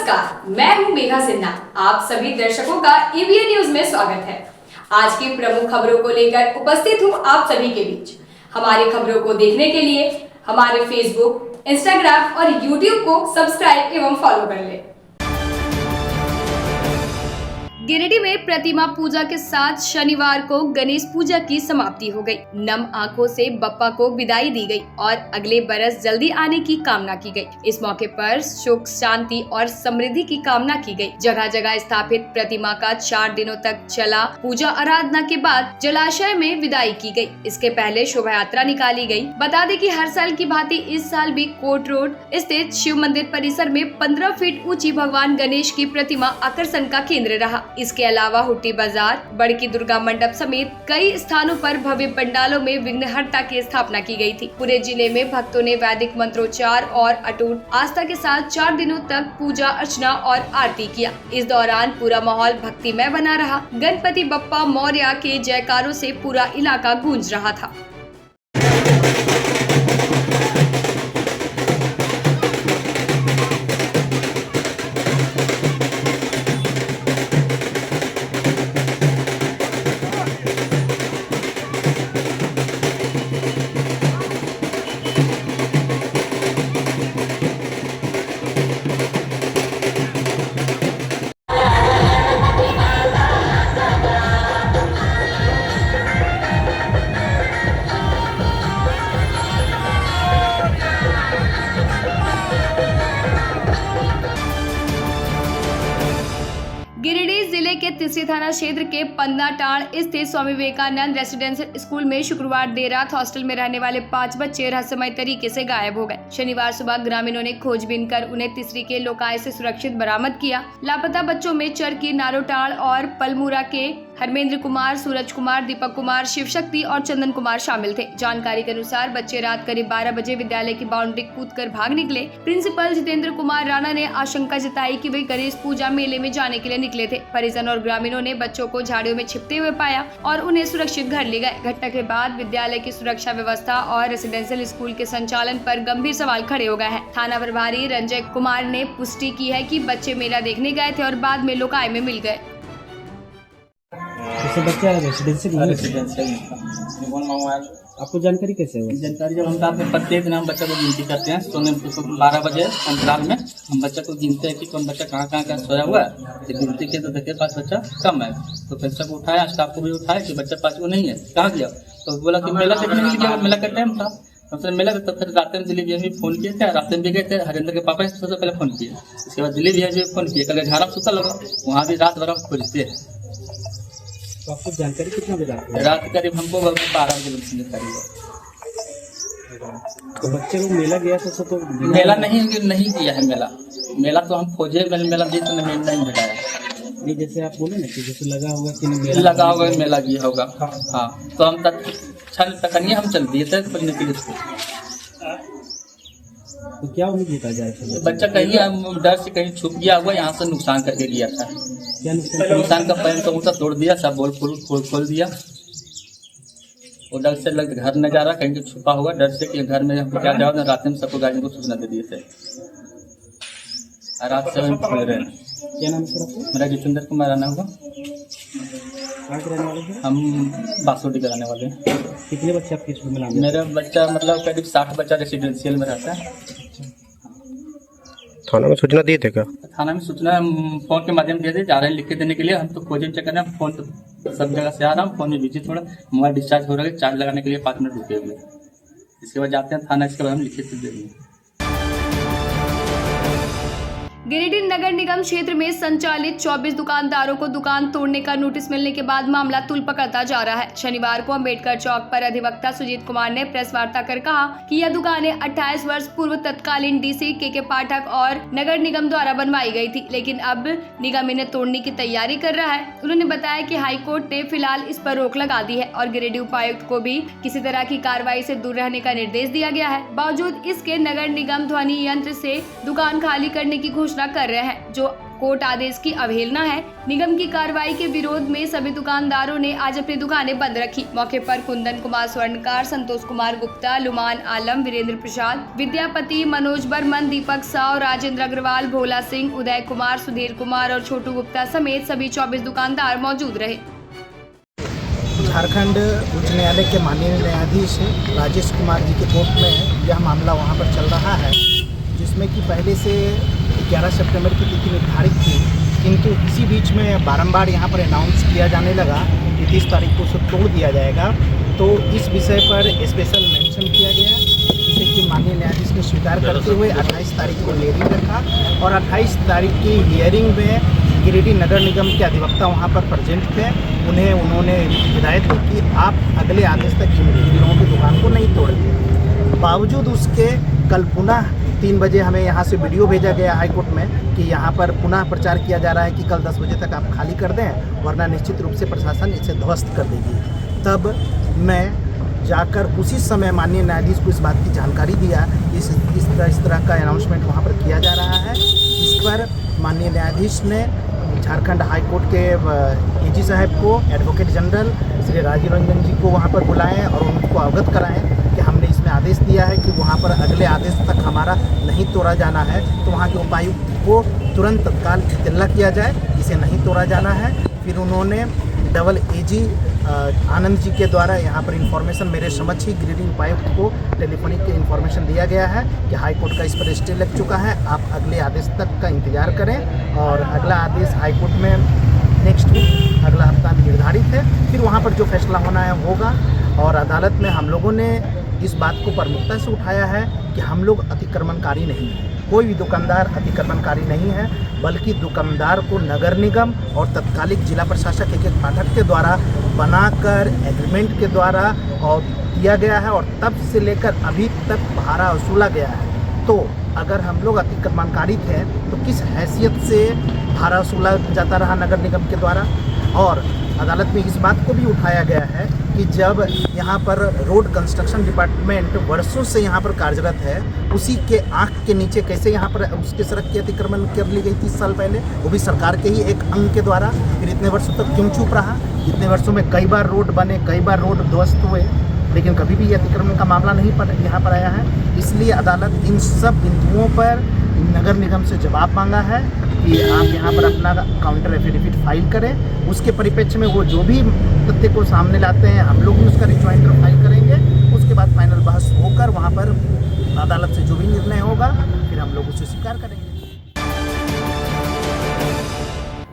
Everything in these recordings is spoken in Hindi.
नमस्कार, मैं हूं मेघा सिन्हा। आप सभी दर्शकों का एबीएन न्यूज में स्वागत है। आज की प्रमुख खबरों को लेकर उपस्थित हूं आप सभी के बीच। हमारी खबरों को देखने के लिए हमारे फेसबुक, इंस्टाग्राम और यूट्यूब को सब्सक्राइब एवं फॉलो कर लें। गिरिडीह में प्रतिमा पूजा के साथ शनिवार को गणेश पूजा की समाप्ति हो गई। नम आंखों से बप्पा को विदाई दी गई और अगले बरस जल्दी आने की कामना की गई। इस मौके पर सुख, शांति और समृद्धि की कामना की गई। जगह जगह स्थापित प्रतिमा का 4 दिनों तक चला पूजा आराधना के बाद जलाशय में विदाई की गई। इसके पहले शोभा यात्रा निकाली गई। बता दें कि हर साल की भांति इस साल भी कोट रोड स्थित शिव मंदिर परिसर में 15 फीट ऊंची भगवान गणेश की प्रतिमा आकर्षण का केंद्र रहा। इसके अलावा हुट्टी बाजार, बड़की दुर्गा मंडप समेत कई स्थानों पर भव्य पंडालों में विघ्नहर्ता की स्थापना की गई थी। पूरे जिले में भक्तों ने वैदिक मंत्रोच्चार और अटूट आस्था के साथ 4 दिनों तक पूजा अर्चना और आरती किया। इस दौरान पूरा माहौल भक्तिमय बना रहा। गणपति बप्पा मौर्य के जयकारों से पूरा इलाका गूंज रहा था। गिरिडीह जिले के तिसरी थाना क्षेत्र के पन्नाटाड़ स्थित स्वामी विवेकानंद रेसिडेंशियल स्कूल में शुक्रवार देर रात हॉस्टल में रहने वाले 5 बच्चे रहस्यमय तरीके से गायब हो गए। शनिवार सुबह ग्रामीणों ने खोजबीन कर उन्हें तिसरी के लोकाय से सुरक्षित बरामद किया। लापता बच्चों में चरकी, नारोटाड़ और पलमुरा के हरमेंद्र कुमार, सूरज कुमार, दीपक कुमार, शिव शक्ति और चंदन कुमार शामिल थे। जानकारी के अनुसार बच्चे रात करीब 12 बजे विद्यालय की बाउंड्री कूदकर भाग निकले। प्रिंसिपल जितेंद्र कुमार राणा ने आशंका जताई कि वे गणेश पूजा मेले में जाने के लिए निकले थे। परिजन और ग्रामीणों ने बच्चों को झाड़ियों में छिपते हुए पाया और उन्हें सुरक्षित घर ले गए। घटना के बाद विद्यालय की सुरक्षा व्यवस्था और रेसिडेंशियल स्कूल के संचालन पर गंभीर सवाल खड़े हो गए हैं। थाना प्रभारी रंजय कुमार ने पुष्टि की है कि बच्चे मेला देखने गए थे और बाद में लोकाय में मिल गए। बच्चा रेसिडेंशियल आपको जानकारी कैसे हुई? जानकारी जब हम रात में प्रत्येक दिन हम बच्चा को गिनती करते हैं, सोने में 12 बजे अंतराल में हम बच्चा को गिनते हैं कि कौन बच्चा कहाँ सोया हुआ है। जब गिनती किया तो देखे पास बच्चा कम है, तो प्रिंसिपल को उठाया, स्टाफ को भी उठाया कि बच्चा पास वो नहीं है, कहाँ गया? तो बोला कि मेला देखने के लिए, मेला का टाइम था। हमसे मेला तो फिर रात में दिलीप भी फोन किए थे, रात में भी गए थे। हरिंदर के पापा सबसे पहले फोन किए, उसके बाद दिलीप भी फोन किए। कल घर सुता लगा, वहाँ भी रात भर हम खोजते हैं। तो आपको जानकारी कितना बजे आती है? रात करीब हमको 12 बजे जानकारी है। तो बच्चे को मेला गया था तो मेला नहीं किया है। मेला तो हम खोजे, मेला भी तो नहीं मिला है। नहीं, जैसे आप बोले ना कि जैसे लगा होगा कि नहीं मेला लगा होगा, मेला गया होगा। हाँ, तो हम तक हम चल दिए थे खोजने के लिए। तो क्या उम्मीद निकल जाए? बच्चा कहीं डर से कहीं छुप गया हुआ, यहाँ से नुकसान करके गया था। क्या नुकसान का पैन तो उसे तोड़ दिया, सब बोल खोल दिया। वो डर से लग घर न जा रहा, कहीं छुपा हुआ, डर से कि घर में क्या जाओ ना। रात में सबको गार्जियन को सूचना दे दिए थे। रात से हम खोज रहे हैं। क्या नाम है आपका? मेरा जितेंद्र कुमार राणा हुआ। कहाँ के रहने वाले हैं? हम बासोटी कराने वाले हैं। कितने बच्चे आपके स्कूल में लाने? मेरा बच्चा मतलब करीब 60 बच्चा रेसिडेंशियल में रहता है। थाना में सूचना दिए थे क्या? थाना में सूचना फोन के माध्यम दे जा रहे हैं, लिख के देने के लिए। हम तो खोजिंग चेक कर रहे हैं, फोन तो सब जगह से आ रहा हूँ। फोन में बिजी, थोड़ा मोबाइल डिस्चार्ज हो रहा है, चार्ज लगाने के लिए 5 मिनट रुके हुए। इसके बाद जाते हैं थाना, इसके बाद हम लिखित देंगे। गिरिडीह नगर निगम क्षेत्र में संचालित 24 दुकानदारों को दुकान तोड़ने का नोटिस मिलने के बाद मामला तूल पकड़ता जा रहा है। शनिवार को अंबेडकर चौक पर अधिवक्ता सुजीत कुमार ने प्रेस वार्ता कर कहा कि यह दुकानें 28 वर्ष पूर्व तत्कालीन डीसी के पाठक और नगर निगम द्वारा बनवाई गई थी, लेकिन अब निगम इन्हें तोड़ने की तैयारी कर रहा है। उन्होंने बताया कि हाईकोर्ट ने फिलहाल इस पर रोक लगा दी है और गिरिडीह उपायुक्त को भी किसी तरह की कार्रवाई से दूर रहने का निर्देश दिया गया है। बावजूद इसके नगर निगम ध्वनि यंत्र से दुकान खाली करने की घोषणा कर रहे हैं, जो कोर्ट आदेश की अवहेलना है। निगम की कार्रवाई के विरोध में सभी दुकानदारों ने आज अपनी दुकानें बंद रखी। मौके पर कुंदन कुमार स्वर्णकार, संतोष कुमार गुप्ता, लुमान आलम, वीरेंद्र प्रसाद, विद्यापति, मनोज बर्मन, दीपक साव, राजेंद्र अग्रवाल, भोला सिंह, उदय कुमार, सुधीर कुमार और छोटू गुप्ता समेत सभी 24 दुकानदार मौजूद रहे। झारखंड उच्च न्यायालय के माननीय न्यायाधीश राजेश कुमार जी के कोर्ट में यह मामला वहां पर चल रहा है, जिसमें कि पहले से 11 सितंबर की तिथि निर्धारित थी, किंतु इसी बीच में बारंबार यहां पर अनाउंस किया जाने लगा कि 30 तारीख को उसे तोड़ दिया जाएगा। तो इस विषय पर स्पेशल मेंशन किया गया, जिसे कि माननीय न्यायाधीश ने स्वीकार करते हुए 28 तारीख को हियरिंग रखा और 28 तारीख की हियरिंग में गिरिडीह नगर निगम के अधिवक्ता वहां पर प्रेजेंट थे। उन्होंने हिदायत दी कि आप अगले आदेश तक इन लोगों की दुकान को नहीं तोड़ेंगे। बावजूद उसके कल पुनः 3 बजे हमें यहाँ से वीडियो भेजा गया हाईकोर्ट में कि यहाँ पर पुनः प्रचार किया जा रहा है कि कल 10 बजे तक आप खाली कर दें, वरना निश्चित रूप से प्रशासन इसे ध्वस्त कर देगी। तब मैं जाकर उसी समय माननीय न्यायाधीश को इस बात की जानकारी दिया कि इस तरह का अनाउंसमेंट वहाँ पर किया जा रहा है। इस पर माननीय न्यायाधीश ने झारखंड हाई कोर्ट के एजी साहब को, एडवोकेट जनरल श्री राजीव रंजन जी को वहाँ पर बुलाएं और उनको अवगत कराएं कि हमने इसमें आदेश दिया है कि वहाँ पर अगले आदेश तक हमारा नहीं तोड़ा जाना है, तो वहाँ के उपायुक्त को तुरंत तत्काल इत्तला किया जाए, इसे नहीं तोड़ा जाना है। फिर उन्होंने डबल एजी आनंद जी के द्वारा यहाँ पर इन्फॉर्मेशन मेरे समक्ष ही गिरिडीह उपायुक्त को टेलीफोनिक के इन्फॉर्मेशन दिया गया है कि हाई कोर्ट का इस पर स्टे लग चुका है, आप अगले आदेश तक का इंतजार करें और अगला आदेश हाई कोर्ट में नेक्स्ट वीक अगला हफ्ता में निर्धारित है। फिर वहाँ पर जो फैसला होना है होगा। और अदालत में हम लोगों ने इस बात को प्रमुखता से उठाया है कि हम लोग अतिक्रमणकारी नहीं हैं, कोई भी दुकानदार अतिक्रमणकारी नहीं है, बल्कि दुकानदार को नगर निगम और तत्कालिक जिला प्रशासक एक पाठक के द्वारा बनाकर एग्रीमेंट के द्वारा और दिया गया है और तब से लेकर अभी तक भाड़ा वसूला गया है। तो अगर हम लोग अतिक्रमणकारी थे तो किस हैसियत से भाड़ा वसूला जाता रहा नगर निगम के द्वारा। और अदालत में इस बात को भी उठाया गया है कि जब यहाँ पर रोड कंस्ट्रक्शन डिपार्टमेंट वर्षों से यहाँ पर कार्यरत है, उसी के आंख के नीचे कैसे यहाँ पर उसके सड़क की अतिक्रमण कर ली गई 30 साल पहले, वो भी सरकार के ही एक अंग के द्वारा। फिर इतने वर्षों तक क्यों चुप रहा? इतने वर्षों में कई बार रोड बने, कई बार रोड ध्वस्त हुए, लेकिन कभी भी अतिक्रमण का मामला नहीं यहाँ पर आया है। इसलिए अदालत इन सब बिंदुओं पर नगर निगम से जवाब मांगा है कि आप यहाँ पर अपना काउंटर एफिडेविट फाइल करें। उसके परिप्रेक्ष्य में वो जो भी तथ्य को सामने लाते हैं, हम लोग भी उसका रिजॉइंडर फाइल करेंगे। उसके बाद फाइनल बहस होकर वहाँ पर अदालत से जो भी निर्णय होगा फिर हम लोग उसे स्वीकार करेंगे।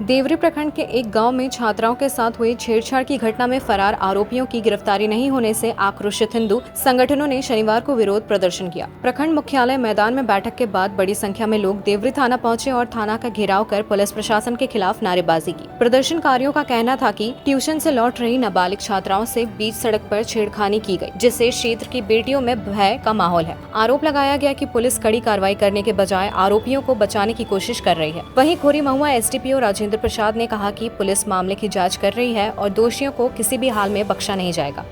देवरी प्रखंड के एक गांव में छात्राओं के साथ हुई छेड़छाड़ की घटना में फरार आरोपियों की गिरफ्तारी नहीं होने से आक्रोशित हिंदू संगठनों ने शनिवार को विरोध प्रदर्शन किया। प्रखंड मुख्यालय मैदान में बैठक के बाद बड़ी संख्या में लोग देवरी थाना पहुंचे और थाना का घेराव कर पुलिस प्रशासन के खिलाफ नारेबाजी की। प्रदर्शनकारियों का कहना था कि ट्यूशन से लौट रही नाबालिग छात्राओं से बीच सड़क पर छेड़खानी की गई, जिससे क्षेत्र की बेटियों में भय का माहौल है। आरोप लगाया गया कि पुलिस कड़ी कार्रवाई करने के बजाय आरोपियों को बचाने की कोशिश कर रही है। वहीं खोरी महुआ एसडीपीओ राजेंद्र प्रसाद ने कहा कि पुलिस मामले की जांच कर रही है और दोषियों को किसी भी हाल में बख्शा नहीं जाएगा।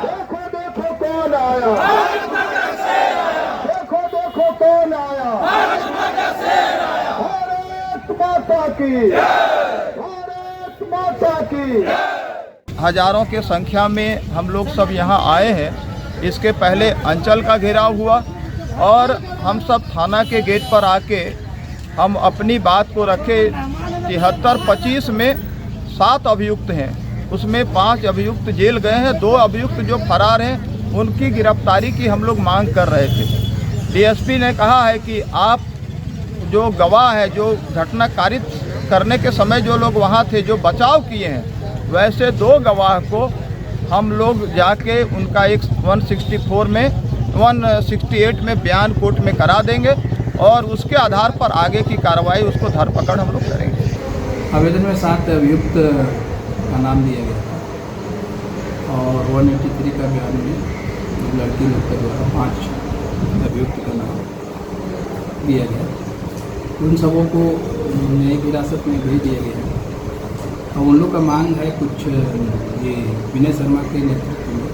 देखो देखो कौन आया, देखो देखो कौन आया, भारत माता की, भारत माता की। हजारों के संख्या में हम लोग सब यहाँ आए हैं। इसके पहले अंचल का घेराव हुआ और हम सब थाना के गेट पर आके हम अपनी बात को रखे। 73-25 में 7 अभियुक्त हैं, उसमें 5 अभियुक्त जेल गए हैं, 2 अभियुक्त जो फरार हैं उनकी गिरफ्तारी की हम लोग मांग कर रहे थे। डीएसपी ने कहा है कि आप जो गवाह है, जो घटना कारित करने के समय जो लोग वहाँ थे, जो बचाव किए हैं, वैसे 2 गवाह को हम लोग जाके उनका एक 168 में बयान कोर्ट में करा देंगे और उसके आधार पर आगे की कार्रवाई, उसको धरपकड़ हम लोग करेंगे। आवेदन में 7 अभियुक्त का नाम दिया गया था और 183 का बयान में लड़की लोग के द्वारा 5 अभियुक्त का नाम दिया गया। उन सबों को न्यायिक हिरासत में भेज दिया गया और उन लोग का मांग है कुछ ये विनय शर्मा के नेतृत्व में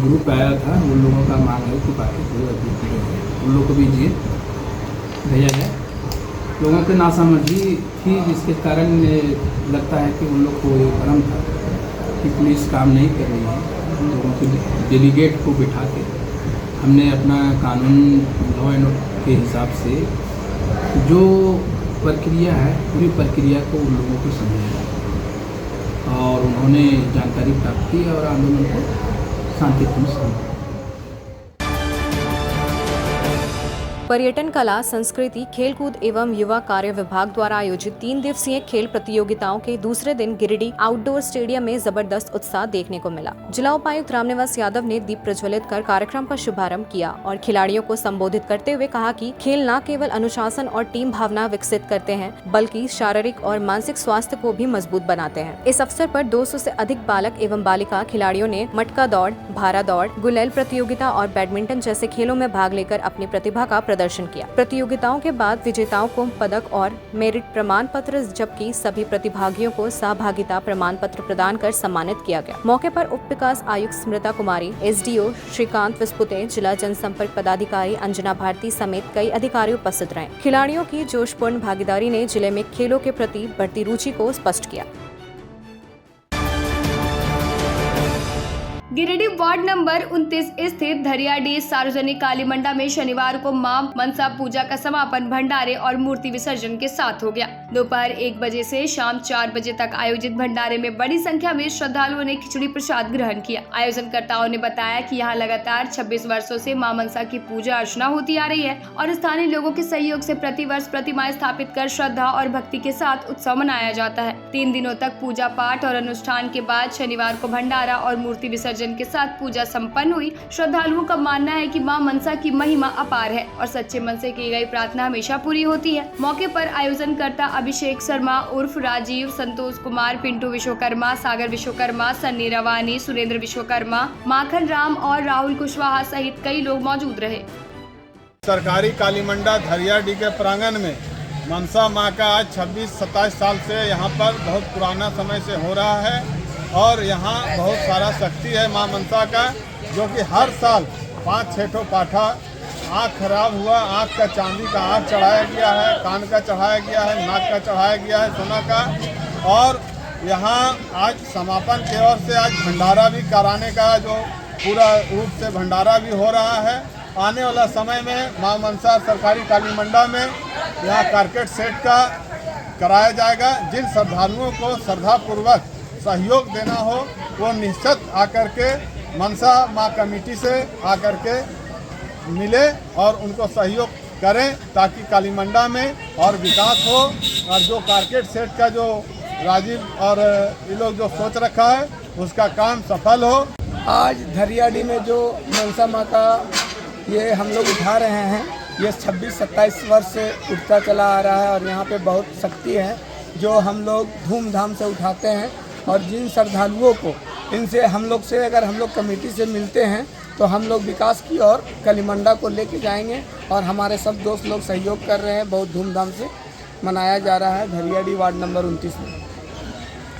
ग्रुप आया था, उन लोगों का मांग है कि बाकी कोई उन लोगों को भी जी भेजा जाए। लोगों की नासमझी थी, जिसके कारण लगता है कि उन लोग को ये भ्रम था कि पुलिस काम नहीं कर रही है। लोगों के डेलीगेट को बिठा के हमने अपना कानून लॉ एंड ऑर्डर के हिसाब से जो प्रक्रिया है पूरी प्रक्रिया को उन लोगों को समझाया और उन्होंने जानकारी प्राप्त की और आंदोलन को शांतिपूर्ण समाप्त। पर्यटन कला, संस्कृति, खेलकूद एवं युवा कार्य विभाग द्वारा आयोजित 3 दिवसीय खेल प्रतियोगिताओं के दूसरे दिन गिरिडीह आउटडोर स्टेडियम में जबरदस्त उत्साह देखने को मिला। जिला उपायुक्त रामनिवास यादव ने दीप प्रज्वलित कर कार्यक्रम का शुभारंभ किया और खिलाड़ियों को संबोधित करते हुए कहा कि खेल न केवल अनुशासन और टीम भावना विकसित करते हैं, बल्कि शारीरिक और मानसिक स्वास्थ्य को भी मजबूत बनाते हैं। इस अवसर पर 200 से अधिक बालक एवं बालिका खिलाड़ियों ने मटका दौड़, भाला दौड़, गुलेल प्रतियोगिता और बैडमिंटन जैसे खेलों में भाग लेकर अपनी प्रतिभा का प्रदर्शन किया। प्रतियोगिताओं के बाद विजेताओं को पदक और मेरिट प्रमाण पत्र, जबकि सभी प्रतिभागियों को सहभागिता प्रमाण पत्र प्रदान कर सम्मानित किया गया। मौके पर उप विकास आयुक्त स्मृता कुमारी, SDO श्रीकांत विस्पुते, जिला जनसंपर्क पदाधिकारी अंजना भारती समेत कई अधिकारी उपस्थित रहे। खिलाड़ियों की जोशपूर्ण भागीदारी ने जिले में खेलों के प्रति बढ़ती रुचि को स्पष्ट किया। गिरिडीह वार्ड नंबर 29 स्थित धरियाडीह सार्वजनिक काली मंडा में शनिवार को मां मनसा पूजा का समापन भंडारे और मूर्ति विसर्जन के साथ हो गया। दोपहर 1 बजे से शाम 4 बजे तक आयोजित भंडारे में बड़ी संख्या में श्रद्धालुओं ने खिचड़ी प्रसाद ग्रहण किया। आयोजनकर्ताओं ने बताया कि यहां लगातार 26 वर्षों से मां मनसा की पूजा अर्चना होती आ रही है और स्थानीय लोगों के सहयोग से प्रतिवर्ष प्रतिमाएं स्थापित कर श्रद्धा और भक्ति के साथ उत्सव मनाया जाता है। 3 दिनों तक पूजा पाठ और अनुष्ठान के बाद शनिवार को भंडारा और मूर्ति विसर्जन के साथ पूजा संपन्न हुई। श्रद्धालुओं का मानना है कि मां मनसा की महिमा अपार है और सच्चे मन से की गई प्रार्थना हमेशा पूरी होती है। मौके पर आयोजनकर्ता अभिषेक शर्मा उर्फ राजीव, संतोष कुमार, पिंटू विश्वकर्मा, सागर विश्वकर्मा, सन्नी रवानी, सुरेंद्र विश्वकर्मा, माखन राम और राहुल कुशवाहा सहित कई लोग मौजूद रहे। सरकारी काली मंडा धरियाडीह के प्रांगण में मनसा माँ का आज 26-27 साल से यहाँ पर बहुत पुराना समय से हो रहा है और यहाँ बहुत सारा शक्ति है माँ मनसा का, जो कि हर साल 5-6 ठो पाठा आँख खराब हुआ, आँख का चांदी का आँख चढ़ाया गया है, कान का चढ़ाया गया है, नाक का चढ़ाया गया है सोना का। और यहाँ आज समापन की ओर से आज भंडारा भी कराने का जो पूरा रूप से भंडारा भी हो रहा है। आने वाला समय में माँ मनसा सरकारी काली मंडा में यहाँ कारकेट सेट का कराया जाएगा। जिन श्रद्धालुओं को श्रद्धापूर्वक सहयोग देना हो वो निश्चित आकर के मनसा माँ कमेटी से आकर के मिले और उनको सहयोग करें ताकि काली मंडा में और विकास हो। और जो कारकेट सेट का जो राजीव और ये लोग जो सोच रखा है उसका काम सफल हो। आज धरियाडीह में जो मनसा माँ का ये हम लोग उठा रहे हैं, ये 26-27 वर्ष से उठता चला आ रहा है और यहाँ पे बहुत शक्ति है जो हम लोग धूमधाम से उठाते हैं। और जिन श्रद्धालुओं को इनसे हम लोग से अगर हम लोग कमेटी से मिलते हैं तो हम लोग विकास की ओर कालीमंडा को लेके जाएंगे और हमारे सब दोस्त लोग सहयोग कर रहे हैं। बहुत धूमधाम से मनाया जा रहा है धरियाडीह वार्ड नंबर 29 में।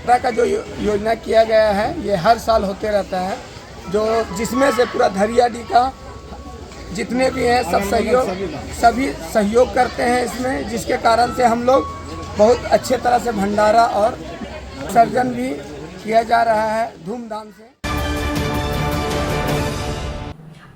तरह का जो योजना किया गया है ये हर साल होते रहता है, जो जिसमें से पूरा धरियाडीह का जितने भी हैं सभी सहयोग करते हैं इसमें, जिसके कारण से हम लोग बहुत अच्छे तरह से भंडारा और विसर्जन भी किया जा रहा है धूमधाम से।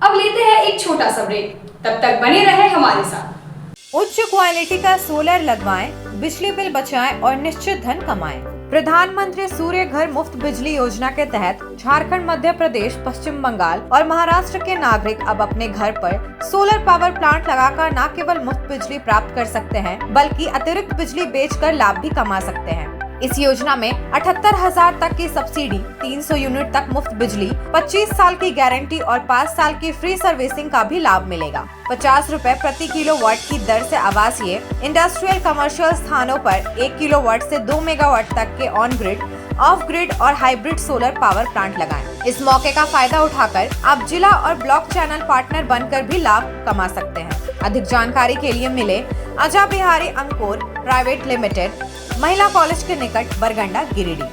अब लेते हैं एक छोटा सा ब्रेक, तब तक बने रहे हमारे साथ। उच्च क्वालिटी का सोलर लगवाएं, बिजली बिल बचाएं और निश्चित धन कमाएं। प्रधानमंत्री सूर्य घर मुफ्त बिजली योजना के तहत झारखंड, मध्य प्रदेश, पश्चिम बंगाल और महाराष्ट्र के नागरिक अब अपने घर पर सोलर पावर प्लांट लगाकर न केवल मुफ्त बिजली प्राप्त कर सकते हैं, बल्कि अतिरिक्त बिजली बेचकर लाभ भी कमा सकते हैं। इस योजना में 78,000 तक की सब्सिडी, 300 यूनिट तक मुफ्त बिजली, 25 साल की गारंटी और 5 साल की फ्री सर्विसिंग का भी लाभ मिलेगा। 50 रुपए प्रति किलोवाट की दर से आवासीय, इंडस्ट्रियल, कमर्शियल स्थानों पर 1 किलोवाट से 2 मेगावाट तक के ऑन ग्रिड, ऑफ ग्रिड और हाइब्रिड सोलर पावर प्लांट लगाएं। इस मौके का फायदा उठाकर आप जिला और ब्लॉक चैनल पार्टनर बनकर भी लाभ कमा सकते हैं। अधिक जानकारी के लिए मिले अजा बिहारी अंकुर प्राइवेट लिमिटेड, महिला कॉलेज के निकट, बरगंडा, गिरिडीह।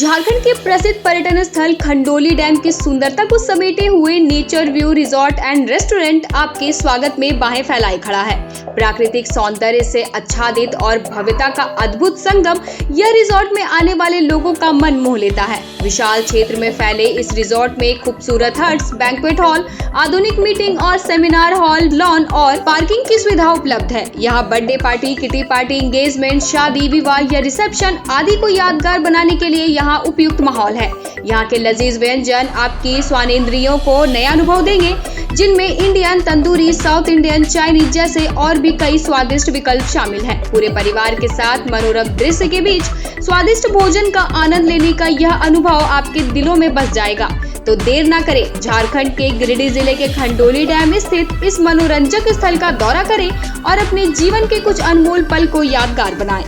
झारखंड के प्रसिद्ध पर्यटन स्थल खंडोली डैम की सुंदरता को समेटे हुए nature view resort and restaurant आपके स्वागत में बाहें फैलाए खड़ा है। प्राकृतिक सौंदर्य से आच्छादित और भव्यता का अद्भुत संगम यह रिजॉर्ट में आने वाले लोगों का मन मोह लेता है। विशाल क्षेत्र में फैले इस रिजॉर्ट में खूबसूरत हट्स, बैंक्वेट हॉल, आधुनिक मीटिंग और सेमिनार हॉल, लॉन और पार्किंग की सुविधा उपलब्ध है। यहाँ birthday party, kitty party, engagement, शादी, विवाह या रिसेप्शन आदि को यादगार बनाने के लिए यहाँ उपयुक्त माहौल है। यहाँ के लजीज व्यंजन आपकी स्वानेंद्रियों को नया अनुभव देंगे, जिनमें Indian, tandoori, south Indian, Chinese जैसे और भी कई स्वादिष्ट विकल्प शामिल हैं। पूरे परिवार के साथ मनोरम दृश्य के बीच स्वादिष्ट भोजन का आनंद लेने का यह अनुभव आपके दिलों में बस जाएगा। तो देर ना करें, झारखंड के गिरिडीह जिले के खंडोली डैम स्थित इस मनोरंजक स्थल का दौरा करें और अपने जीवन के कुछ अनमोल पल को यादगार बनाएं।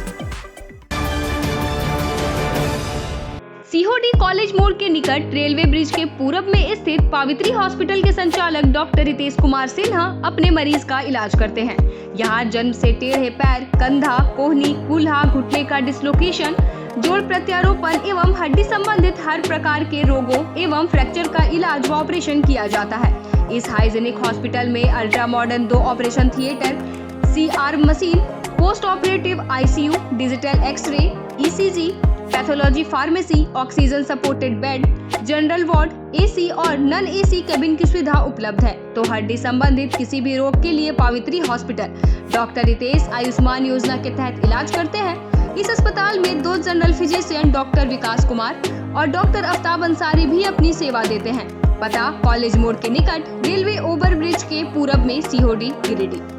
सीहोडी कॉलेज मोड़ के निकट रेलवे ब्रिज के पूरब में स्थित पावित्री हॉस्पिटल के संचालक डॉक्टर रितेश कुमार सिन्हा अपने मरीज का इलाज करते हैं। यहाँ जन्म से टेढ़े पैर, कंधा, कोहनी, कूल्हा, घुटने का डिसलोकेशन, जोड़ प्रत्यारोपण एवं हड्डी संबंधित हर प्रकार के रोगों एवं फ्रैक्चर का इलाज व ऑपरेशन किया जाता है। इस हाइजेनिक हॉस्पिटल में ultra modern 2 operation theatre, CR machine, post operative ICU, digital x-ray, ECG, pathology pharmacy, oxygen supported bed, general ward, AC और नॉन AC केबिन की सुविधा उपलब्ध है। तो हड्डी संबंधित किसी भी रोग के लिए पावित्री हॉस्पिटल डॉक्टर रितेश आयुष्मान योजना के तहत इलाज करते हैं। इस अस्पताल में 2 जनरल फिजिशियन डॉक्टर विकास कुमार और डॉक्टर आफ्ताब अंसारी भी अपनी सेवा देते हैं। पता कॉलेज मोड़ के निकट रेलवे ओवर ब्रिज के पूरब में, सीहोडी, गिरिडीह।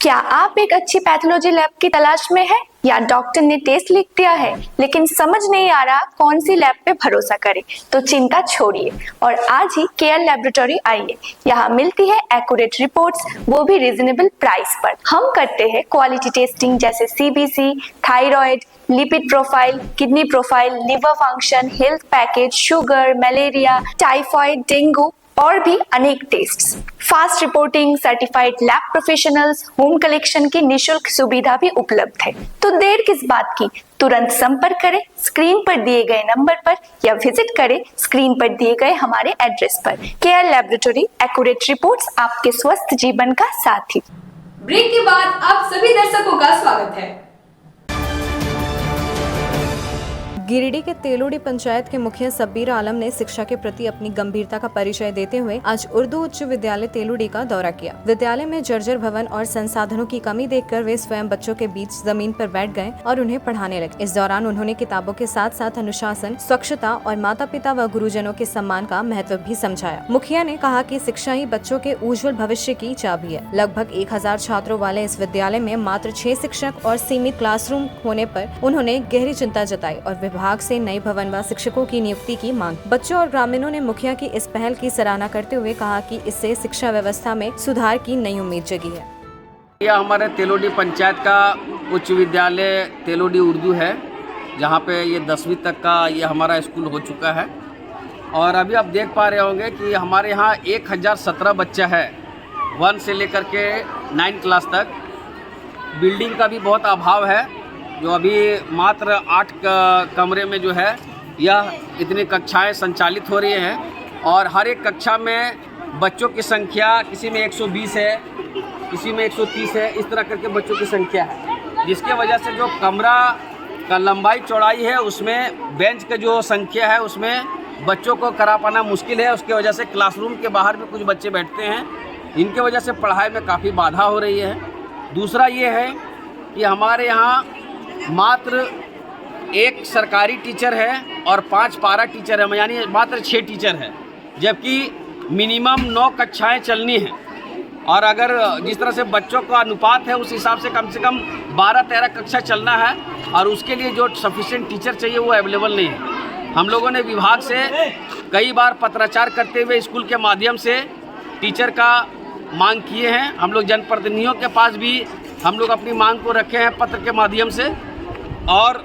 क्या आप एक अच्छी पैथोलॉजी लैब की तलाश में हैं या डॉक्टर ने टेस्ट लिख दिया है लेकिन समझ नहीं आ रहा कौन सी लैब पे भरोसा करें? तो चिंता छोड़िए और आज ही केयर लैबोरेटरी आइए। यहाँ मिलती है एक्यूरेट रिपोर्ट्स, वो भी रीजनेबल प्राइस पर। हम करते हैं क्वालिटी टेस्टिंग जैसे CBC, thyroid, lipid profile, kidney profile, liver function, health package, sugar, malaria, typhoid, dengue और भी अनेक tests. Fast reporting, certified lab professionals, home collection की निशुल्क सुविधा भी उपलब्ध है। तो देर किस बात की, तुरंत संपर्क करें स्क्रीन पर दिए गए नंबर पर या विजिट करें स्क्रीन पर दिए गए हमारे एड्रेस पर। केयर लैबोरेटरी, एक्यूरेट रिपोर्ट्स, आपके स्वस्थ जीवन का साथी। ब्रेक के बाद आप सभी दर्शकों का स्वागत है। गिरिडीह के तेलोडी पंचायत के मुखिया सब्बीर आलम ने शिक्षा के प्रति अपनी गंभीरता का परिचय देते हुए आज उर्दू उच्च विद्यालय तेलोडी का दौरा किया। विद्यालय में जर्जर भवन और संसाधनों की कमी देखकर वे स्वयं बच्चों के बीच जमीन पर बैठ गए और उन्हें पढ़ाने लगे। इस दौरान उन्होंने किताबों के साथ साथ अनुशासन, स्वच्छता और माता पिता व गुरुजनों के सम्मान का महत्व भी समझाया। मुखिया ने कहा कि शिक्षा ही बच्चों के उज्जवल भविष्य की चाबी है। लगभग 1000 छात्रों वाले इस विद्यालय में मात्र 6 शिक्षक और सीमित क्लासरूम होने पर उन्होंने गहरी चिंता जताई और विभाग से नए भवन व शिक्षकों की नियुक्ति की मांग। बच्चों और ग्रामीणों ने मुखिया की इस पहल की सराहना करते हुए कहा कि इससे शिक्षा व्यवस्था में सुधार की नई उम्मीद जगी है। यह हमारे तेलोडी पंचायत का उच्च विद्यालय तेलोडी उर्दू है, जहाँ पे ये 10वीं तक का ये हमारा स्कूल हो चुका है। और अभी आप देख पा रहे होंगे कि हमारे यहाँ 1017 बच्चा है 1 से लेकर के 9 क्लास तक। बिल्डिंग का भी बहुत अभाव है, जो अभी मात्र 8 कमरे में जो है यह इतनी कक्षाएं संचालित हो रही हैं और हर एक कक्षा में बच्चों की संख्या किसी में 120 है, किसी में 130 है, इस तरह करके बच्चों की संख्या है, जिसके वजह से जो कमरा का लंबाई चौड़ाई है उसमें बेंच का जो संख्या है उसमें बच्चों को करा पाना मुश्किल है। उसके वजह से क्लासरूम के बाहर भी कुछ बच्चे बैठते हैं, इनके वजह से पढ़ाई में काफ़ी बाधा हो रही है। दूसरा ये है कि हमारे यहाँ मात्र 1 सरकारी टीचर है और 5 पारा टीचर है, यानी मात्र 6 टीचर है, जबकि मिनिमम 9 कक्षाएं चलनी हैं। और अगर जिस तरह से बच्चों का अनुपात है उस हिसाब से कम 12-13 कक्षा चलना है और उसके लिए जो सफिशिएंट टीचर चाहिए वो अवेलेबल नहीं है। हम लोगों ने विभाग से कई बार पत्राचार करते हुए स्कूल के माध्यम से टीचर का मांग किए हैं। हम लोग जनप्रतिनिधियों के पास भी हम लोग अपनी मांग को रखे हैं पत्र के माध्यम से। और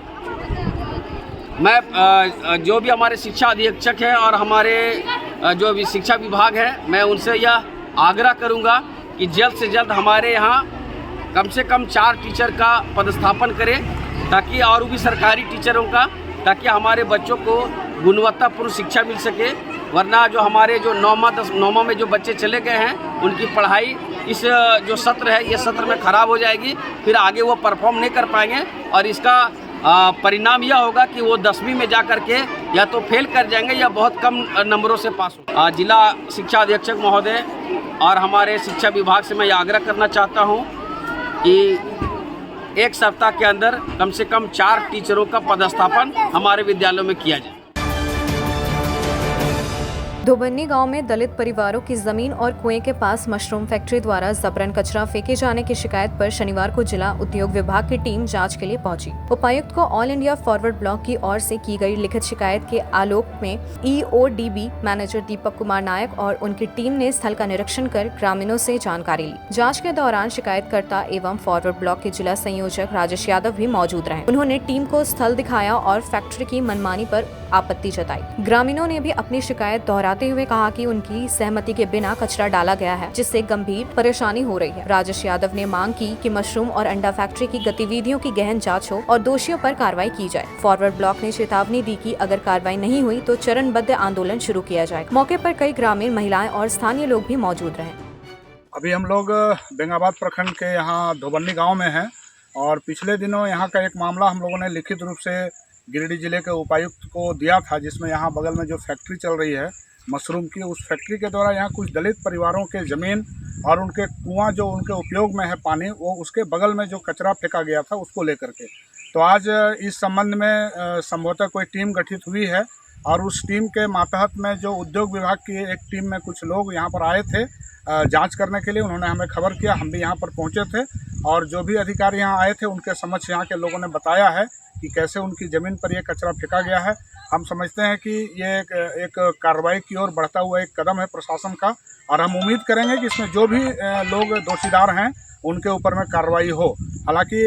मैं जो भी हमारे शिक्षा अधीक्षक हैं और हमारे जो भी शिक्षा विभाग है, मैं उनसे यह आग्रह करूंगा कि जल्द से जल्द हमारे यहाँ कम से कम 4 टीचर का पदस्थापन करें, ताकि और भी सरकारी टीचरों का, ताकि हमारे बच्चों को गुणवत्तापूर्ण शिक्षा मिल सके। वरना जो हमारे जो नौमा में जो बच्चे चले गए हैं, उनकी पढ़ाई इस जो सत्र है, ये सत्र में ख़राब हो जाएगी, फिर आगे वो परफॉर्म नहीं कर पाएंगे और इसका परिणाम यह होगा कि वो 10वीं में जा कर के या तो फेल कर जाएंगे या बहुत कम नंबरों से पास हो। जिला शिक्षा अधीक्षक महोदय और हमारे शिक्षा विभाग से मैं ये आग्रह करना चाहता हूँ कि 1 सप्ताह के अंदर कम से कम 4 टीचरों का पदस्थापन हमारे विद्यालयों में किया जाए। धोबन्नी गांव में दलित परिवारों की जमीन और कुएं के पास मशरूम फैक्ट्री द्वारा जबरन कचरा फेंके जाने की शिकायत पर शनिवार को जिला उद्योग विभाग की टीम जांच के लिए पहुंची। उपायुक्त को ऑल इंडिया फॉरवर्ड ब्लॉक की ओर से की गई लिखित शिकायत के आलोक में EODB मैनेजर दीपक कुमार नायक और उनकी टीम ने स्थल का निरीक्षण कर ग्रामीणों से जानकारी ली। जाँच के दौरान शिकायतकर्ता एवं फॉरवर्ड ब्लॉक के जिला संयोजक राजेश यादव भी मौजूद रहे। उन्होंने टीम को स्थल दिखाया और फैक्ट्री की मनमानी पर आपत्ति जताई। ग्रामीणों ने भी अपनी शिकायत दोहराते हुए कहा कि उनकी सहमति के बिना कचरा डाला गया है, जिससे गंभीर परेशानी हो रही है। राजेश यादव ने मांग की कि मशरूम और अंडा फैक्ट्री की गतिविधियों की गहन जांच हो और दोषियों पर कार्रवाई की जाए। फॉरवर्ड ब्लॉक ने चेतावनी दी कि अगर कार्रवाई नहीं हुई तो चरणबद्ध आंदोलन शुरू किया जाएगा। मौके पर कई ग्रामीण महिलाएं और स्थानीय लोग भी मौजूद रहे। अभी हम लोग बेंगाबाद प्रखंड के यहाँ धोबन्नी गाँव में हैं और पिछले दिनों यहाँ का एक मामला हम लोगों ने लिखित रूप से गिरिडीह जिले के उपायुक्त को दिया था, जिसमें यहाँ बगल में जो फैक्ट्री चल रही है मशरूम की, उस फैक्ट्री के द्वारा यहाँ कुछ दलित परिवारों के ज़मीन और उनके कुआं जो उनके उपयोग में है पानी, वो उसके बगल में जो कचरा फेंका गया था उसको लेकर के। तो आज इस संबंध में संभवतः कोई टीम गठित हुई है और उस टीम के मातहत में जो उद्योग विभाग की एक टीम में कुछ लोग यहाँ पर आए थे जांच करने के लिए। उन्होंने हमें खबर किया, हम भी यहाँ पर पहुँचे थे और जो भी अधिकारी यहाँ आए थे उनके समक्ष यहाँ के लोगों ने बताया है कि कैसे उनकी ज़मीन पर यह कचरा फेंका गया है। हम समझते हैं कि ये एक कार्रवाई की ओर बढ़ता हुआ एक कदम है प्रशासन का और हम उम्मीद करेंगे कि इसमें जो भी लोग दोषीदार हैं उनके ऊपर में कार्रवाई हो। हालांकि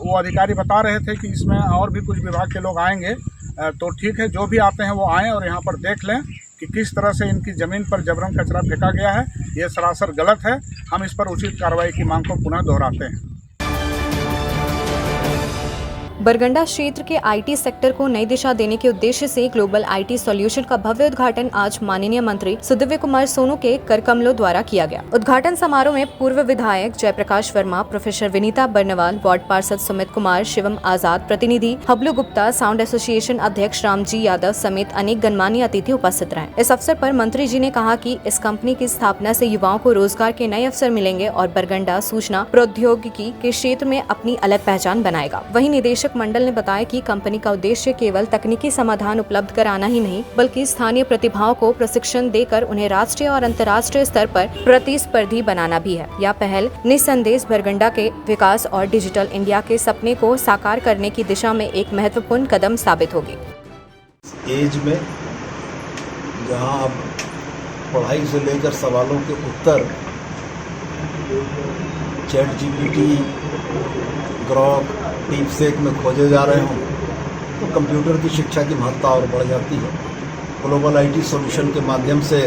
वो अधिकारी बता रहे थे कि इसमें और भी कुछ विभाग के लोग आएंगे, तो ठीक है, जो भी आते हैं वो आएँ और यहाँ पर देख लें कि किस तरह से इनकी ज़मीन पर जबरन कचरा फेंका गया है। ये सरासर गलत है। हम इस पर उचित कार्रवाई की मांग को पुनः दोहराते हैं। बरगंडा क्षेत्र के IT सेक्टर को नई दिशा देने के उद्देश्य से ग्लोबल IT सॉल्यूशन का भव्य उद्घाटन आज माननीय मंत्री सुदिव्य कुमार सोनू के करकमलों द्वारा किया गया। उद्घाटन समारोह में पूर्व विधायक जयप्रकाश वर्मा, प्रोफेसर विनीता बर्नवाल, वार्ड पार्षद सुमित कुमार, शिवम आजाद, प्रतिनिधि हबलू गुप्ता, साउंड एसोसिएशन अध्यक्ष रामजी यादव समेत अनेक गणमान्य अतिथि उपस्थित रहे। इस अवसर पर मंत्री जी ने कहा कि इस कंपनी की स्थापना से युवाओं को रोजगार के नए अवसर मिलेंगे और बरगंडा सूचना प्रौद्योगिकी के क्षेत्र में अपनी अलग पहचान बनाएगा। वहीं निदेशक मंडल ने बताया कि कंपनी का उद्देश्य केवल तकनीकी समाधान उपलब्ध कराना ही नहीं, बल्कि स्थानीय प्रतिभाओं को प्रशिक्षण देकर उन्हें राष्ट्रीय और अंतर्राष्ट्रीय स्तर पर प्रतिस्पर्धी बनाना भी है। यह पहल निस्संदेह बरगंडा के विकास और डिजिटल इंडिया के सपने को साकार करने की दिशा में एक महत्वपूर्ण कदम साबित होगी। एज में जहां अब पढ़ाई से लेकर सवालों के उत्तर ChatGPT, ग्रॉक, डीपसेक में खोजे जा रहे हों तो कंप्यूटर की शिक्षा की महत्ता और बढ़ जाती है। ग्लोबल IT सॉल्यूशन के माध्यम से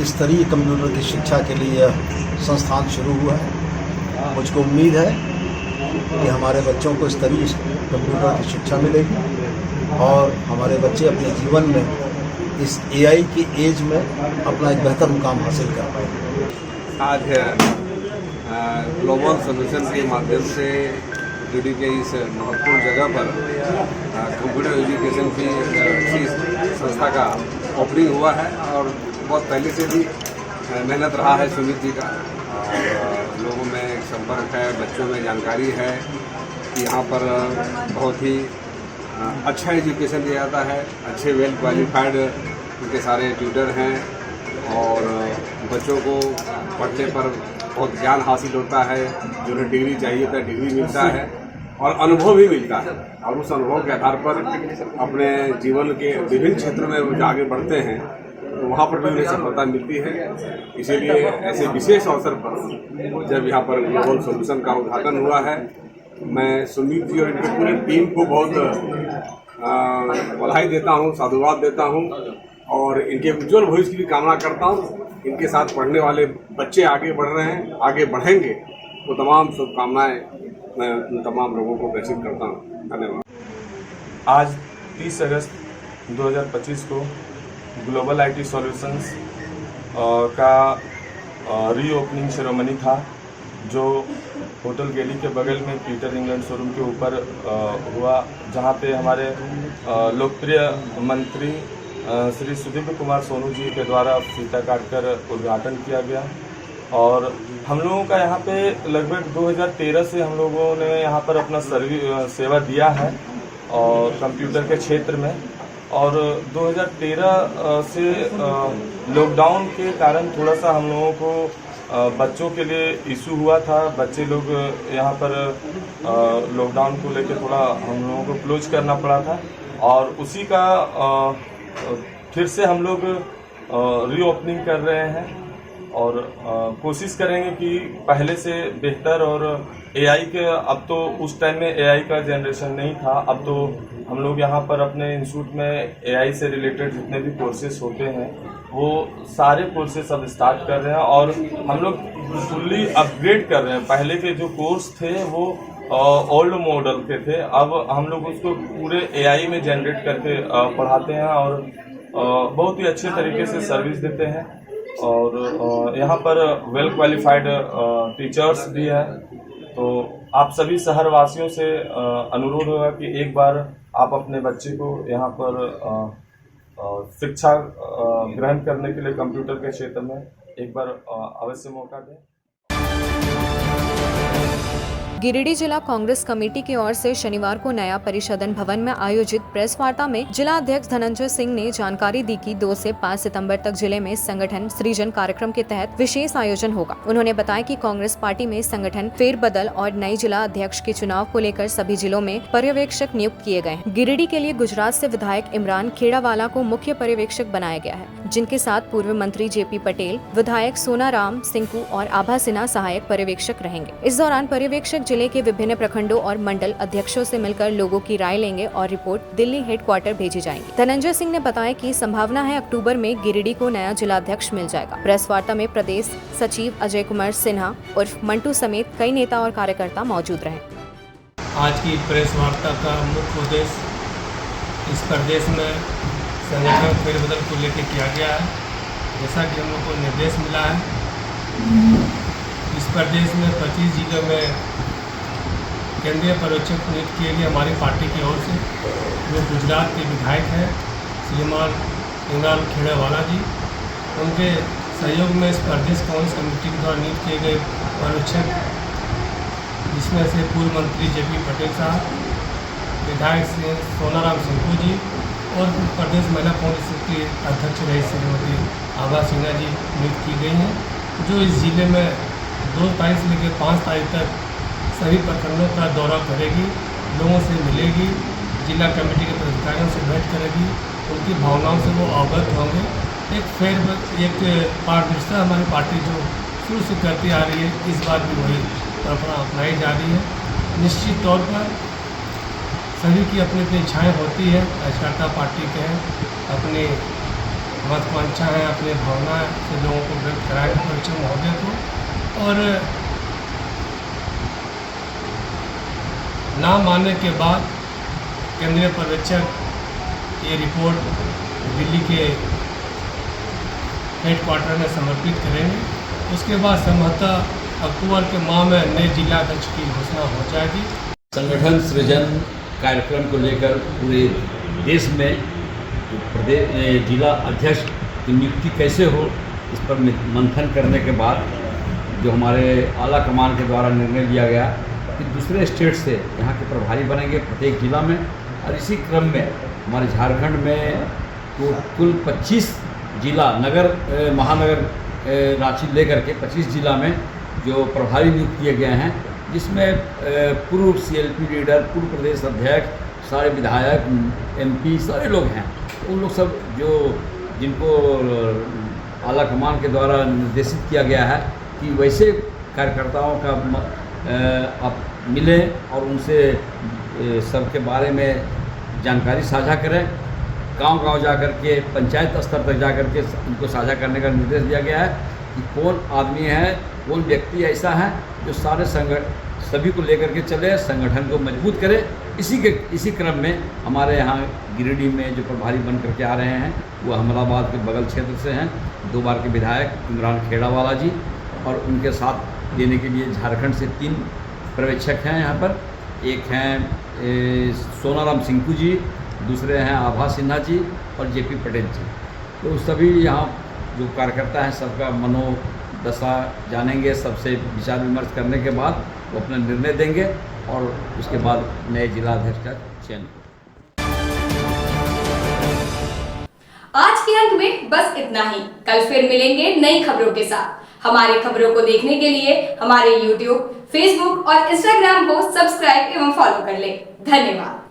स्तरीय कंप्यूटर की शिक्षा के लिए यह संस्थान शुरू हुआ है। मुझको उम्मीद है कि हमारे बच्चों को स्तरीय कंप्यूटर की शिक्षा मिलेगी और हमारे बच्चे अपने जीवन में इस AI की एज में अपना एक बेहतर मुकाम हासिल कर पाएंगे। आज ग्लोबल सॉल्यूशन के माध्यम से जुड़ी गई इस महत्वपूर्ण जगह पर कंप्यूटर एजुकेशन की अच्छी संस्था का ओपनिंग हुआ है और बहुत पहले से भी मेहनत रहा है सुमित जी का और लोगों में संपर्क है, बच्चों में जानकारी है कि यहाँ पर बहुत ही अच्छा एजुकेशन दिया जाता है। अच्छे वेल क्वालिफाइड उनके सारे ट्यूटर हैं और बच्चों को पढ़ने पर बहुत ज्ञान हासिल होता है। जो उन्हें डिग्री चाहिए था डिग्री मिलता है और अनुभव भी मिलता है और उस अनुभव के आधार पर अपने जीवन के विभिन्न क्षेत्रों में वो आगे बढ़ते हैं तो वहाँ पर भी उन्हें सफलता मिलती है। इसीलिए ऐसे विशेष अवसर पर जब यहाँ पर ग्लोबल सॉल्यूशन का उद्घाटन हुआ है, मैं सुमित जी और इनकी पूरी टीम को बहुत बधाई देता हूँ, साधुवाद देता हूँ और इनके उज्ज्वल भविष्य की भी कामना करता हूँ। इनके साथ पढ़ने वाले बच्चे आगे बढ़ रहे हैं, आगे बढ़ेंगे, तो तमाम शुभकामनाएं मैं उन तमाम लोगों को प्रेषित करता हूँ। धन्यवाद। आज 30 अगस्त 2025 को ग्लोबल आईटी सॉल्यूशंस का रीओपनिंग सेरेमनी था, जो होटल गैली के बगल में पीटर इंग्लैंड शोरूम के ऊपर हुआ, जहां पे हमारे लोकप्रिय मंत्री श्री सुदीप कुमार सोनू जी के द्वारा फीता काटकर उद्घाटन किया गया। और हम लोगों का यहाँ पे लगभग 2013 से हम लोगों ने यहाँ पर अपना सेवा दिया है और कंप्यूटर के क्षेत्र में। और 2013 से लॉकडाउन के कारण थोड़ा सा हम लोगों को बच्चों के लिए इशू हुआ था। बच्चे लोग यहाँ पर लॉकडाउन को लेकर थोड़ा हम लोगों को क्लोज करना पड़ा था, और उसी का फिर से हम लोग रीओपनिंग कर रहे हैं और कोशिश करेंगे कि पहले से बेहतर। और एआई के, अब तो उस टाइम में एआई का जनरेशन नहीं था, अब तो हम लोग यहाँ पर अपने इंस्टीट्यूट में एआई से रिलेटेड जितने भी कोर्सेज होते हैं वो सारे कोर्सेज अब स्टार्ट कर रहे हैं और हम लोग फुल्ली अपग्रेड कर रहे हैं। पहले के जो कोर्स थे वो ओल्ड मॉडल के थे, अब हम लोग उसको पूरे एआई में जनरेट करके पढ़ाते हैं और बहुत ही अच्छे तरीके से सर्विस देते हैं। और यहाँ पर वेल क्वालिफाइड टीचर्स भी हैं। तो आप सभी शहरवासियों से अनुरोध होगा कि एक बार आप अपने बच्चे को यहाँ पर शिक्षा ग्रहण करने के लिए कंप्यूटर के क्षेत्र में एक बार अवश्य मौका दें। गिरिडीह जिला कांग्रेस कमेटी की ओर से शनिवार को नया परिषदन भवन में आयोजित प्रेस वार्ता में जिला अध्यक्ष धनंजय सिंह ने जानकारी दी कि 2 से 5 सितंबर तक जिले में संगठन सृजन कार्यक्रम के तहत विशेष आयोजन होगा। उन्होंने बताया कि कांग्रेस पार्टी में संगठन फेरबदल और नई जिला अध्यक्ष के चुनाव को लेकर सभी जिलों में पर्यवेक्षक नियुक्त किए गए हैं। गिरिडीह के लिए गुजरात से विधायक इमरान खेड़ावाला को मुख्य पर्यवेक्षक बनाया गया है, जिनके साथ पूर्व मंत्री जेपी पटेल, विधायक सोनाराम सिंकू और आभा सिन्हा सहायक पर्यवेक्षक रहेंगे। इस दौरान पर्यवेक्षक जिले के विभिन्न प्रखंडों और मंडल अध्यक्षों से मिलकर लोगों की राय लेंगे और रिपोर्ट दिल्ली हेडक्वार्टर भेजी जाएंगी। धनंजय सिंह ने बताया कि संभावना है अक्टूबर में गिरिडीह को नया जिला अध्यक्ष मिल जाएगा। प्रेस वार्ता में प्रदेश सचिव अजय कुमार सिन्हा उर्फ मंटू समेत कई नेता और कार्यकर्ता मौजूद रहे। आज की प्रेस वार्ता का मुख्य उद्देश्य इस प्रदेश में संगठन फेरबदल को लेकर किया गया है। जैसा कि हम लोग को निर्देश मिला है, इस प्रदेश में 25 जिलों में केंद्रीय पर्यवेक्षक नियुक्त किए गए हमारी पार्टी की ओर से, जो गुजरात के विधायक हैं श्रीमान इमरान खेड़ावाला जी। उनके सहयोग में इस प्रदेश कांग्रेस कमेटी के द्वारा नियुक्त किए गए पर्यवेक्षक, जिसमें से पूर्व मंत्री जेपी पटेल साहब, विधायक सोनाराम सिंकू जी और प्रदेश महिला कांग्रेस की अध्यक्ष रही श्रीमती आभा सिन्हा जी नियुक्त की गई हैं, जो इस जिले में 2 तारीख से लेकर 5 तारीख तक सभी प्रखंडों का दौरा करेगी, लोगों से मिलेगी, जिला कमेटी के पदाधिकारियों से भेंट करेगी, उनकी भावनाओं से वो अवगत होंगे। एक पारदर्शिता हमारी पार्टी जो शुरू से करती आ रही है, इस बार भी वही परंपरा अपनाई जा रही है। निश्चित तौर पर सभी की अपनी अपनी इच्छाएँ होती है, कार्यकर्ता पार्टी के हैं, अपनी महत्वाकांक्षा है, अपनी भावना से लोगों को व्यक्त कराएंगे पर्यवेक्षक महोदय को। और नाम आने के बाद केंद्रीय पर्यवेक्षक ये रिपोर्ट दिल्ली के हेडक्वार्टर में समर्पित करेंगे। उसके बाद संभवतः अक्टूबर के माह में नए जिला अध्यक्ष की घोषणा हो जाएगी। संगठन सृजन कार्यक्रम को लेकर पूरे देश में प्रदेश जिला अध्यक्ष की नियुक्ति कैसे हो, इस पर मंथन करने के बाद जो हमारे आला कमान के द्वारा निर्णय लिया गया कि दूसरे स्टेट से यहाँ के प्रभारी बनेंगे प्रत्येक जिला में। और इसी क्रम में हमारे झारखंड में तो कुल 25 जिला नगर महानगर रांची लेकर के 25 जिला में जो प्रभारी नियुक्त किए गए हैं, जिसमें पूर्व CLP लीडर, पूर्व प्रदेश अध्यक्ष, सारे विधायक, MP सारे लोग हैं। उन लोग सब जो जिनको आला कमान के द्वारा निर्देशित किया गया है कि वैसे कार्यकर्ताओं का आप मिलें और उनसे सबके बारे में जानकारी साझा करें गांव-गांव जाकर के पंचायत स्तर तक जाकर के इनको साझा करने का निर्देश दिया गया है कि कौन आदमी है, कौन व्यक्ति ऐसा है जो सारे सभी को लेकर के चले, संगठन को मजबूत करे। इसी क्रम में हमारे यहाँ गिरिडीह में जो प्रभारी बन करके आ रहे हैं वो अहमदाबाद के बगल क्षेत्र से हैं, 2 बार के विधायक इमरान खेड़ावाला जी, और उनके साथ देने के लिए झारखंड से 3 पर्यवेक्षक हैं यहाँ पर। एक हैं सोनाराम सिंकू जी, दूसरे हैं आभा सिन्हा जी और जेपी पटेल जी। तो सभी यहाँ जो कार्यकर्ता हैं सबका मनोदशा जानेंगे, सबसे विचार विमर्श करने के बाद वो अपना निर्णय देंगे और उसके बाद नए जिलाध्यक्ष का चयन। आज के अंक में बस इतना ही। कल फिर मिलेंगे नई खबरों के साथ। हमारी खबरों को देखने के लिए हमारे YouTube, Facebook और Instagram को सब्सक्राइब एवं फॉलो कर लें। धन्यवाद।